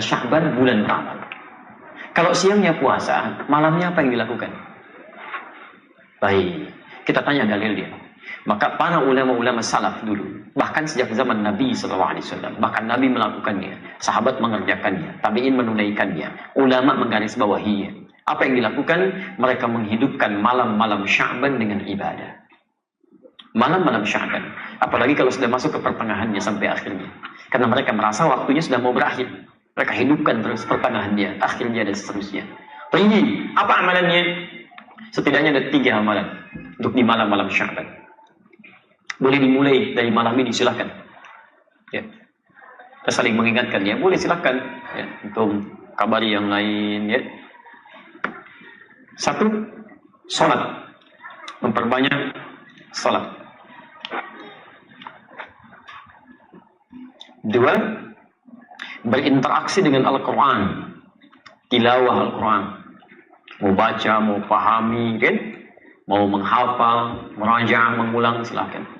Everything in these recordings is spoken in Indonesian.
Sya'ban bulan Ramadan. Kalau siangnya puasa, malamnya apa yang dilakukan? Baik, kita tanya dalil dia. Maka para ulama-ulama salaf dulu, bahkan sejak zaman Nabi SAW, bahkan Nabi melakukannya, sahabat mengerjakannya, tabi'in menunaikannya, ulama menggarisbawahinya. Apa yang dilakukan? Mereka menghidupkan malam-malam Sya'ban dengan ibadah. Malam-malam Sya'ban, apalagi kalau sudah masuk ke pertengahannya sampai akhirnya, karena mereka merasa waktunya sudah mau berakhir. Mereka hidupkan terus pertengahannya, akhirnya dan seterusnya. Ini apa amalannya? Setidaknya ada 3 amalan untuk di malam-malam Sya'ban. Boleh dimulai dari malam ini, silakan. Ya. Kita saling mengingatkan ya, boleh silakan. Ya, untuk kabari yang lain ya. 1, sholat, memperbanyak sholat. 2, berinteraksi dengan Al-Quran, tilawah Al-Quran, mau baca, mau pahami, kan? Mau menghafal, meraja, mengulang, silakan.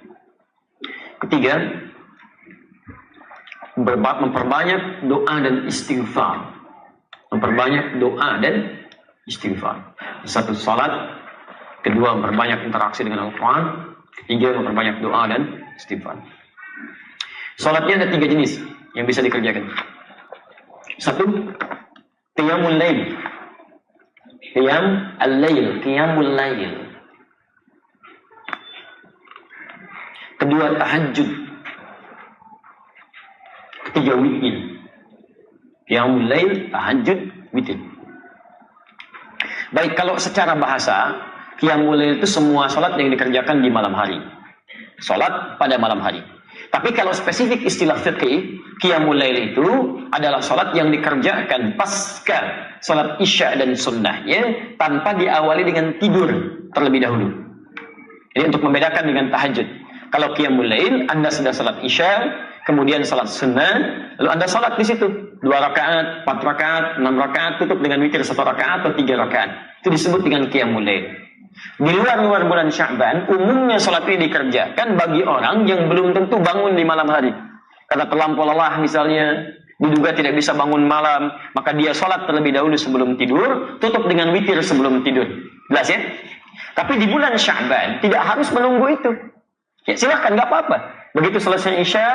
3, memperbanyak doa dan istighfar. Memperbanyak doa dan istighfar. 1, salat. 2, memperbanyak interaksi dengan Al-Quran. 3, memperbanyak doa dan istighfar. Salatnya ada 3 jenis yang bisa dikerjakan. 1, qiyamul lail. Qiyamul lail. 2, tahajud. 3, witir. Qiyamul lail, tahajud, witir. Baik, kalau secara bahasa, qiyamul lail itu semua salat yang dikerjakan di malam hari. Salat pada malam hari. Tapi kalau spesifik istilah fiqih, qiyamul lail itu adalah salat yang dikerjakan pasca salat isya dan sunnahnya tanpa diawali dengan tidur terlebih dahulu. Jadi untuk membedakan dengan tahajud. Kalau qiyamul lail, Anda sudah salat isya, kemudian salat sunnah, lalu Anda salat di situ 2 rakaat, 4 rakaat, 6 rakaat, tutup dengan witir 1 rakaat atau 3 rakaat. Itu disebut dengan qiyamul lail. Di luar bulan Sya'ban, umumnya salat ini dikerjakan bagi orang yang belum tentu bangun di malam hari. Karena terlampau lelah misalnya, diduga tidak bisa bangun malam, maka dia salat terlebih dahulu sebelum tidur, tutup dengan witir sebelum tidur. Jelas ya? Tapi di bulan Sya'ban tidak harus menunggu itu. Ya, silahkan, nggak apa-apa. Begitu selesai isya,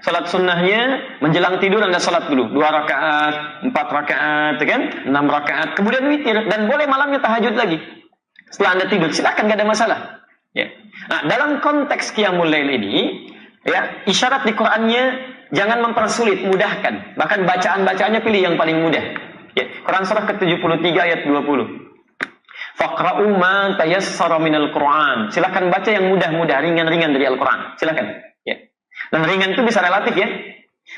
salat sunnahnya, menjelang tidur Anda salat dulu 2 rakaat, 4 rakaat, kan? 6 rakaat, kemudian witir, dan boleh malamnya tahajud lagi. Setelah Anda tidur, silahkan, nggak ada masalah. Ya. Nah, dalam konteks qiyamul lail ini, ya, isyarat di Qur'annya jangan mempersulit, mudahkan. Bahkan bacaan-bacaannya pilih yang paling mudah. Ya. Quran surah ke-73 ayat 20. Faqra'u ma tayassara minal Qur'an. Silakan baca yang mudah-mudah, ringan-ringan dari Al-Qur'an. Silakan. Ya. Dan ringan itu bisa relatif ya.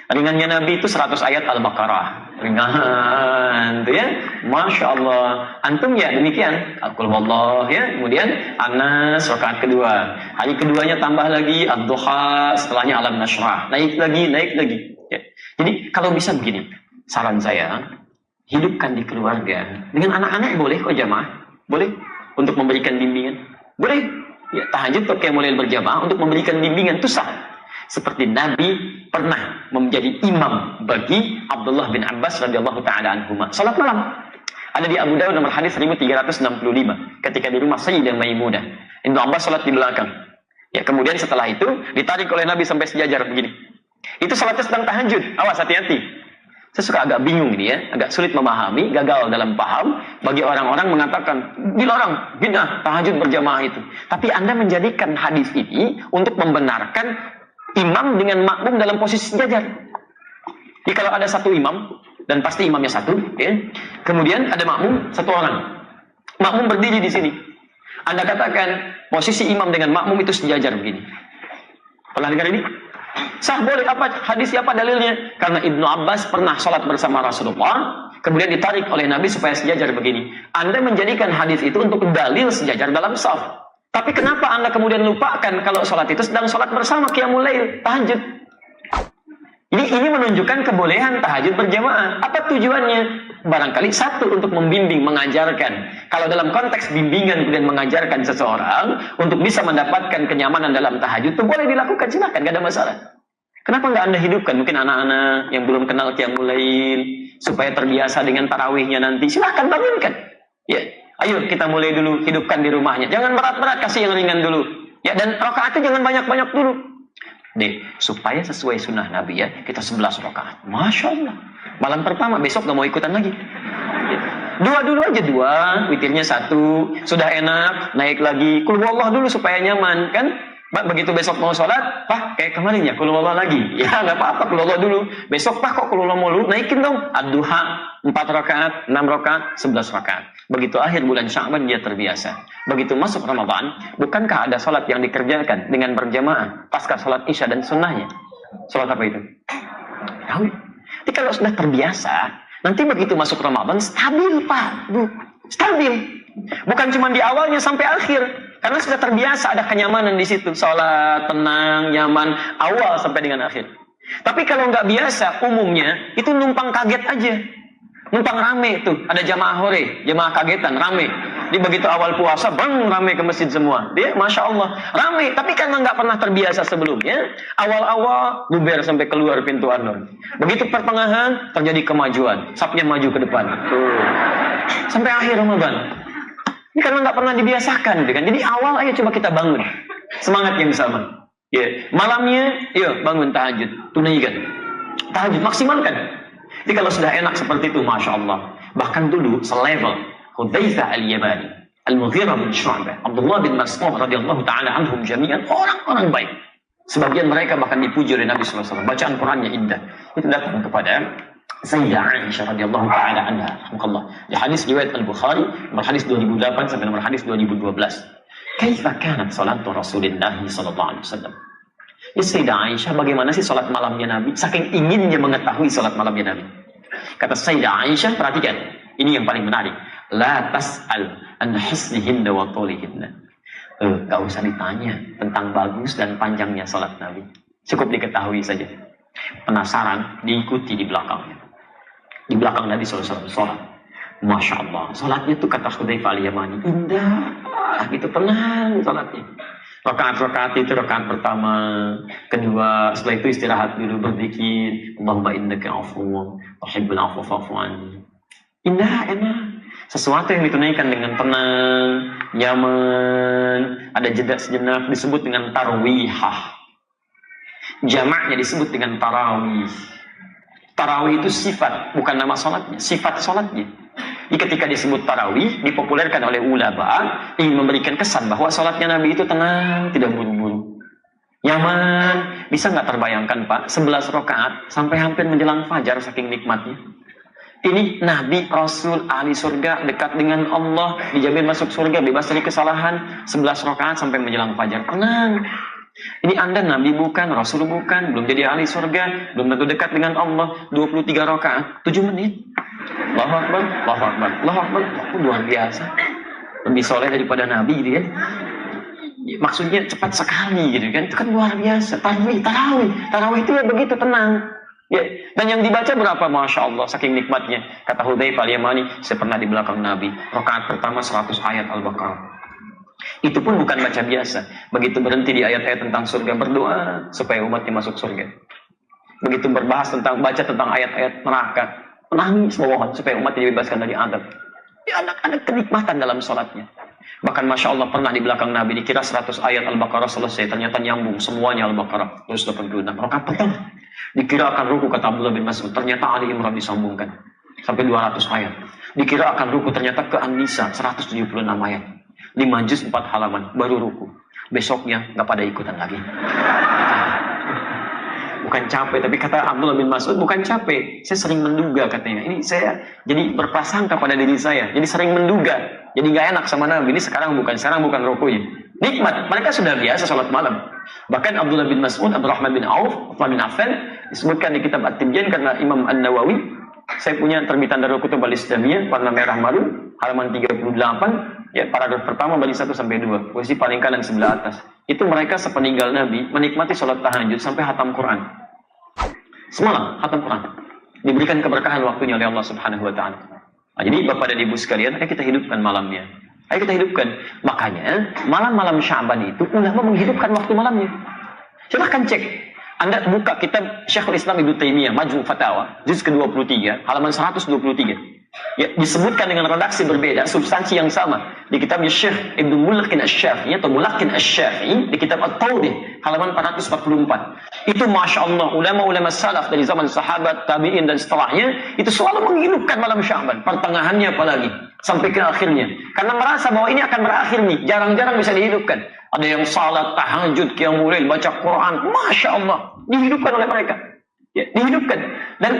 Ringannya Nabi itu 100 ayat Al-Baqarah. Ringan, itu ya. Masya Allah. Antum ya demikian. Al-Qul wallah ya. Kemudian Anas rakaat kedua. Hari keduanya tambah lagi Ad-Duha, setelahnya Alam Nashrah. Naik lagi. Ya. Jadi kalau bisa begini, saran saya, hidupkan di keluarga. Dengan anak-anak boleh kok jamaah. Boleh untuk memberikan bimbingan. Boleh ya, tahajud atau qiyamul lail berjamaah untuk memberikan bimbingan itu sah. Seperti Nabi pernah menjadi imam bagi Abdullah bin Abbas radhiyallahu taala anhuma. Salat malam. Ada di Abu Dawud nomor hadis 1365 ketika di rumah Sayyidah Maimunah. Ibnu Abbas salat di belakang. Ya, kemudian setelah itu ditarik oleh Nabi sampai sejajar begini. Itu salatnya sedang tahajud. Awas, hati-hati. Saya suka agak bingung ini ya, agak sulit memahami, gagal dalam paham bagi orang-orang mengatakan dilarang bid'ah tahajud berjamaah itu. Tapi Anda menjadikan hadis ini untuk membenarkan imam dengan makmum dalam posisi sejajar. Jadi kalau ada satu imam dan pasti imamnya satu, ya, kemudian ada makmum 1 orang. Makmum berdiri di sini. Anda katakan posisi imam dengan makmum itu sejajar begini. Pernah dengar ini? Sah, boleh. Apa hadisnya, apa dalilnya? Karena Ibnu Abbas pernah sholat bersama Rasulullah, kemudian ditarik oleh Nabi supaya sejajar begini. Anda menjadikan hadis itu untuk dalil sejajar dalam shaf. Tapi kenapa Anda kemudian lupakan kalau sholat itu sedang sholat bersama qiyamul lail, tahajud? Ini menunjukkan kebolehan tahajud berjamaah. Apa tujuannya? Barangkali satu, untuk membimbing, mengajarkan. Kalau dalam konteks bimbingan kemudian mengajarkan seseorang untuk bisa mendapatkan kenyamanan dalam tahajud, itu boleh dilakukan, silakan, gak ada masalah. Kenapa nggak Anda hidupkan? Mungkin anak-anak yang belum kenal qiyamul lail, supaya terbiasa dengan tarawihnya nanti, silahkan bangunkan. Ya, ayo kita mulai dulu hidupkan di rumahnya. Jangan berat-berat, kasih yang ringan dulu. Ya, dan rakaatnya jangan banyak-banyak dulu. Deh, supaya sesuai sunnah Nabi ya, kita 11 rakaat. Masya Allah. Malam pertama, besok gak mau ikutan lagi. Ya. Dua dulu aja, dua, witirnya 1, sudah enak, naik lagi. Qul huwallah dulu supaya nyaman, kan? Begitu besok mau sholat, Pak, kayak kemarin ya, Qul huwallah lagi. Ya, nggak apa-apa, Qul huwallah dulu. Besok, Pak, kok Qul huwallah mulu? Naikin dong. Ad-duha, 4 rakaat, 6 rakaat, 11 rakaat. Begitu akhir bulan Sya'ban, dia terbiasa. Begitu masuk Ramadan, bukankah ada sholat yang dikerjakan dengan berjamaah pasca sholat Isya dan sunnahnya? Sholat apa itu? Tahu. Jadi kalau sudah terbiasa, nanti begitu masuk Ramadan, stabil, Pak. Bu, stabil. Bukan cuma di awalnya sampai akhir. Karena sudah terbiasa, ada kenyamanan di situ. Sholat, tenang, nyaman, awal sampai dengan akhir. Tapi kalau nggak biasa, umumnya, itu numpang kaget aja. Numpang rame tuh. Ada jamaah hore, jamaah kagetan, rame. Di begitu awal puasa, bang, rame ke masjid semua. Dia, Masya Allah, rame. Tapi karena nggak pernah terbiasa sebelumnya, awal-awal, bubar sampai keluar pintu alun. Begitu pertengahan, terjadi kemajuan. Sapnya maju ke depan. Tuh. Sampai akhir Ramadan. Ini karena nggak pernah dibiasakan, gitu kan? Jadi awal ayo coba kita bangun semangat yang sama. Ya, malamnya, yuk bangun tahajud, tunaikan tahajud, maksimalkan. Jadi kalau sudah enak seperti itu, Masya Allah. Bahkan dulu selevel Hudzaifah al-Yamani, Al-Mughirah bin Syu'bah, Abdullah bin Mas'ud radhiyallahu taala anhum jami'an, orang-orang baik. Sebagian mereka bahkan dipuji oleh Nabi sallallahu alaihi wasallam. Bacaan Qur'annya indah. Itu datang kepada Sayyidah Aisyah radhiyallahu taala anha, rahimahullah. Di hadis riwayat Al-Bukhari, nomor hadis 2008 sampai nomor hadis 2012. Kaifa kanat salatu Rasulillah sallallahu alaihi wasallam? Ya Sayyidah Aisyah, bagaimana sih salat malamnya Nabi? Saking inginnya mengetahui salat malamnya Nabi. Kata Sayyidah Aisyah, perhatikan, ini yang paling menarik. La tas'al an husnihinna wa tulihinna. Gak usah ditanya tentang bagus dan panjangnya salat Nabi. Cukup diketahui saja. Penasaran, diikuti di belakangnya. Di belakang Nabi SAW sholat. Masya Allah. Sholatnya itu kata Hudzaifah al-Yamani, indah. Gitu, tenang sholatnya. Rakaat-rakaat itu rakaat pertama, kedua, setelah itu istirahat dulu berzikir. Allahumma innaka afuwwun tuhibbul afwa fa'fu anni. Indah, enak. Sesuatu yang ditunaikan dengan tenang, nyaman, ada jeda sejenak, disebut dengan tarwihah. Jamaknya disebut dengan tarawih. Tarawih itu sifat, bukan nama sholatnya, sifat sholatnya. Jadi ketika disebut tarawih, dipopulerkan oleh ulama, ingin memberikan kesan bahwa sholatnya Nabi itu tenang, tidak buru-buru. Nyaman, bisa nggak terbayangkan Pak, 11 rakaat sampai hampir menjelang fajar saking nikmatnya. Ini Nabi, Rasul, ahli surga, dekat dengan Allah, dijamin masuk surga, bebas dari kesalahan, 11 rakaat sampai menjelang fajar. Tenang. Ini Anda Nabi bukan, Rasul bukan, belum jadi ahli surga, belum tentu dekat dengan Allah, 23 rakaat, 7 menit. Allahu Akbar, Allahu Akbar, Allahu Akbar. Luar biasa. Lebih soleh daripada Nabi gitu kan. Maksudnya cepat sekali gitu kan. Itu kan luar biasa. Tarawih itu ya begitu tenang. Ya. Dan yang dibaca berapa? Masya Allah, saking nikmatnya. Kata Hudzaifah al-Yamani, saya pernah di belakang Nabi. Rakaat pertama 100 ayat Al-Baqarah. Itu pun bukan baca biasa. Begitu berhenti di ayat-ayat tentang surga, berdoa supaya umatnya masuk surga. Begitu berbahas tentang, baca tentang ayat-ayat neraka, menangis memohon supaya umatnya dibebaskan dari azab. Ya, ada kenikmatan dalam sholatnya. Bahkan Masya Allah pernah di belakang Nabi, dikira 100 ayat Al-Baqarah selesai, ternyata nyambung semuanya Al-Baqarah. Terus 86 rakaat pertama. Dikira akan ruku, kata Abdullah bin Mas'ud, ternyata Ali Imran disambungkan sampai 200 ayat. Dikira akan ruku, ternyata ke An-Nisa 176 ayat. 5 juz 4 halaman, baru ruku. Besoknya nggak pada ikutan lagi. Bukan capek, tapi kata Abdullah bin Mas'ud, bukan capek. Saya sering menduga katanya. Ini saya jadi berprasangka pada diri saya. Jadi sering menduga. Jadi nggak enak sama Nabi. Ini sekarang bukan rukunya. Nikmat. Mereka sudah biasa sholat malam. Bahkan Abdullah bin Mas'ud, Abdurrahman bin Auf, Uthman bin Affan disebutkan di kitab At-Tibyan karena Imam An-Nawawi. Saya punya terbitan Darul Kutub Al-Islamiyah warna merah marun, halaman 38. Ya, paragraf pertama bagi 1 sampai 2, posisi paling kanan sebelah atas. Itu mereka sepeninggal Nabi menikmati sholat tahajud sampai hatam Quran. Semalam hatam Quran. Diberikan keberkahan waktunya oleh Allah Subhanahu wa taala. Nah, jadi Bapak dan Ibu sekalian, ayo kita hidupkan malamnya. Ayo kita hidupkan. Makanya malam-malam Sya'ban itu ulama menghidupkan waktu malamnya. Silahkan cek. Anda buka kitab Syekhul Islam Ibnu Taimiyah, Majmu' Fatawa, juz ke-23, halaman 123. Ya, disebutkan dengan redaksi berbeda, substansi yang sama. Di kitabnya Syekh Ibnu Mulakin Asy-Syafi'i atau Mulakin Asy-Syafi'i, di kitab At-Tawdih, halaman 444. Itu Masya Allah, ulama-ulama salaf dari zaman sahabat, tabi'in, dan setelahnya, itu selalu menghidupkan malam Sya'ban, pertengahannya apalagi, sampai ke akhirnya. Karena merasa bahwa ini akan berakhir nih, jarang-jarang bisa dihidupkan. Ada yang salat, tahajud, qiyamul lail, baca Quran, Masya Allah, dihidupkan oleh mereka. Ya, dihidupkan. Dan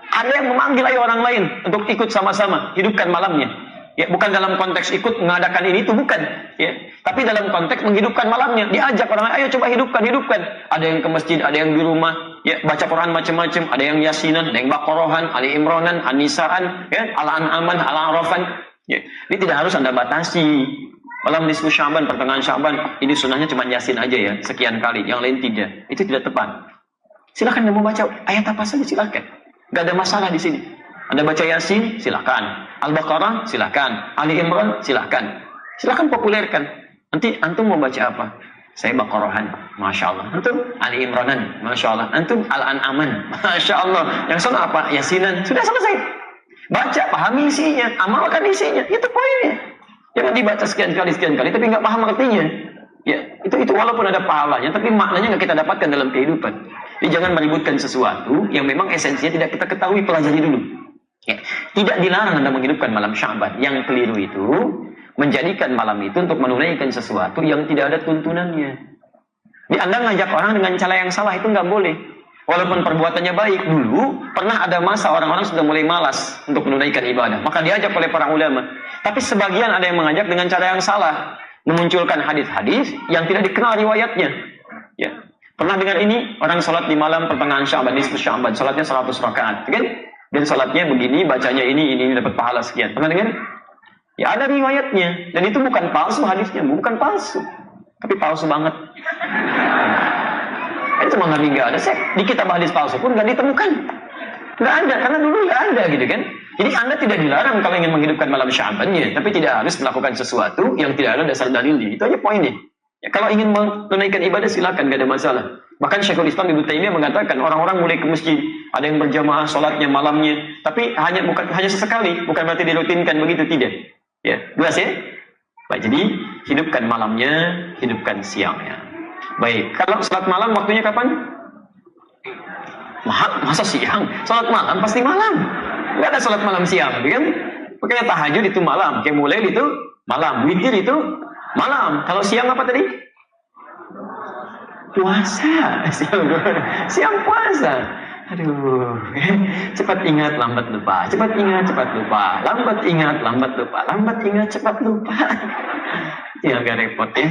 ada yang memanggil ayo orang lain untuk ikut sama-sama, hidupkan malamnya. Ya, bukan dalam konteks ikut mengadakan ini itu, bukan. Ya, tapi dalam konteks menghidupkan malamnya. Diajak orang lain, ayo coba hidupkan. Ada yang ke masjid, ada yang di rumah, ya, baca Quran macam-macam, ada yang Yasinan, ada yang Baqarahan, Ali Imranan, An-Nisaan, ya, Al-An'aman, Al-Arafan. Ya, ini tidak harus Anda batasi. Malam nisfu Sya'ban, pertengahan Sya'ban, ini sunnahnya cuma Yasin aja ya, sekian kali, yang lain tidak. Itu tidak tepat. Silakan mau baca ayat apa saja, silakan. Gak ada masalah di sini. Anda baca Yasin, silakan. Al-Baqarah, silakan. Ali Imran, silakan. Silakan populerkan. Nanti antum mau baca apa? Saya Baqarahan, Masya Allah. Antum Ali Imranan, Masya Allah. Antum Al-An'aman, Masya Allah. Yang sana apa? Yasinan. Sudah selesai. Baca, pahami isinya, amalkan isinya. Itu poinnya. Jangan dibaca sekian kali, tapi nggak paham artinya. Ya, itu walaupun ada pahalanya, tapi maknanya nggak kita dapatkan dalam kehidupan. Jadi jangan meributkan sesuatu yang memang esensinya tidak kita ketahui, pelajari dulu. Ya, tidak dilarang Anda menghidupkan malam Sya'ban. Yang keliru itu menjadikan malam itu untuk menunaikan sesuatu yang tidak ada tuntunannya. Jadi Anda ngajak orang dengan cara yang salah itu nggak boleh. Walaupun perbuatannya baik, dulu pernah ada masa orang-orang sudah mulai malas untuk menunaikan ibadah. Maka diajak oleh para ulama. Tapi sebagian ada yang mengajak dengan cara yang salah. Memunculkan hadis-hadis yang tidak dikenal riwayatnya. Ya. Pernah dengar ini? Orang sholat di malam pertengahan Sya'ban, nisfu Sya'ban. Sholatnya 100 rakaat. Kan? Dan sholatnya begini, bacanya ini dapat pahala sekian. Pernah dengar? Ya ada riwayatnya. Dan itu bukan palsu hadisnya. Bukan palsu. Tapi palsu banget. Itu cuma Nabi nggak ada. Di kitab hadis palsu pun nggak ditemukan. Nggak ada, karena dulu nggak ada gitu kan. Jadi Anda tidak dilarang kalau ingin menghidupkan malam Sya'bannya, tapi tidak harus melakukan sesuatu yang tidak ada dasar dalilnya. Itu aja poinnya. Ya, kalau ingin menunaikan ibadah silakan, nggak ada masalah. Bahkan Syekhul Islam Ibnu Taimiyah mengatakan orang-orang mulai ke masjid, ada yang berjamaah sholatnya malamnya, tapi hanya sesekali, bukan berarti dirutinkan begitu, tidak. Ya, jelas ya. Baik, jadi hidupkan malamnya, hidupkan siangnya. Baik, kalau sholat malam waktunya kapan? Masa siang? Sholat malam pasti malam. Nggak ada sholat malam siang, kan? Makanya tahajud itu malam, qiyamul lail itu malam, witir itu malam. Kalau siang apa tadi? Puasa. Siang puasa. Aduh, cepat ingat, lambat lupa. Cepat ingat, cepat lupa. Lambat ingat, lambat lupa. Lambat ingat, cepat lupa. Itu yang agak repot ya.